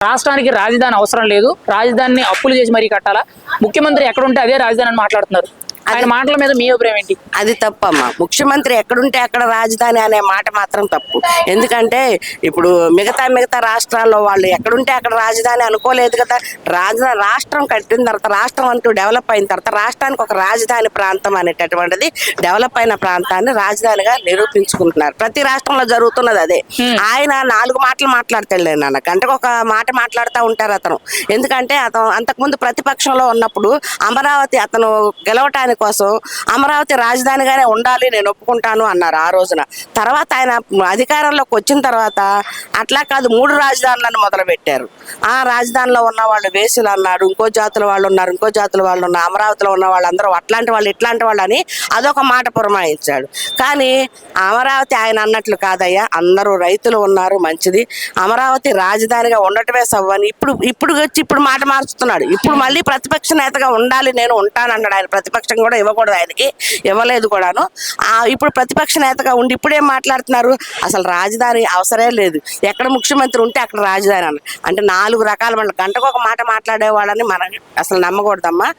రాష్ట్రానికి రాజధాని అవసరం లేదు, రాజధానిని అప్పులు చేసి మరీ కట్టాలా, ముఖ్యమంత్రి ఎక్కడుంటే అదే రాజధాని అని మాట్లాడుతున్నారు. ఆయన మాటల మీద మీ అభిప్రాయం ఏంటి? అది తప్పమ్మా. ముఖ్యమంత్రి ఎక్కడుంటే అక్కడ రాజధాని అనే మాట మాత్రం తప్పు. ఎందుకంటే ఇప్పుడు మిగతా రాష్ట్రాల్లో వాళ్ళు ఎక్కడుంటే అక్కడ రాజధాని అనుకోలేదు కదా. రాష్ట్రం కట్టిన తర్వాత, రాష్ట్రం అంటూ డెవలప్ అయిన తర్వాత రాష్ట్రానికి ఒక రాజధాని ప్రాంతం అనేటటువంటిది, డెవలప్ అయిన ప్రాంతాన్ని రాజధానిగా నిరూపించుకుంటున్నారు. ప్రతి రాష్ట్రంలో జరుగుతున్నది అదే. ఆయన 4 మాటలు మాట్లాడతాడు నాన్న, గంటకు ఒక మాట మాట్లాడుతూ ఉంటారు అతను. ఎందుకంటే అతను అంతకుముందు ప్రతిపక్షంలో ఉన్నప్పుడు అమరావతి అతను గెలవటానికి కోసం అమరావతి రాజధానిగానే ఉండాలి, నేను ఒప్పుకుంటాను అన్నారు ఆ రోజున. తర్వాత ఆయన అధికారంలోకి వచ్చిన తర్వాత అట్లా కాదు, 3 రాజధానులను మొదలు పెట్టారు. ఆ రాజధానిలో ఉన్న వాళ్ళు వేసులు అన్నాడు, ఇంకో జాతుల వాళ్ళు ఉన్నారు, ఇంకో జాతుల వాళ్ళు ఉన్నారు, అమరావతిలో ఉన్న వాళ్ళందరూ అట్లాంటి వాళ్ళు ఇట్లాంటి వాళ్ళు అని అదొక మాట పురమాయించాడు. కానీ అమరావతి ఆయన అన్నట్లు కాదయ్యా, అందరూ రైతులు ఉన్నారు, మంచిది, అమరావతి రాజధానిగా ఉండటమే సవ్వని ఇప్పుడు మాట మార్చుతున్నాడు. ఇప్పుడు మళ్ళీ ప్రతిపక్ష నేతగా ఉండాలి, నేను ఉంటానన్నాడు. ఆయన ప్రతిపక్షం కూడా ఇవ్వకూడదు, ఆయనకి ఇవ్వలేదు కూడాను. ఇప్పుడు ప్రతిపక్ష నేతగా ఉండి ఇప్పుడేం మాట్లాడుతున్నారు, అసలు రాజధాని అవసరం లేదు, ఎక్కడ ముఖ్యమంత్రి ఉంటే అక్కడ రాజధాని అంటే 4 రకాల గంటకు ఒక మాట మాట్లాడే వాళ్ళని మనం అసలు నమ్మకూడదమ్మా.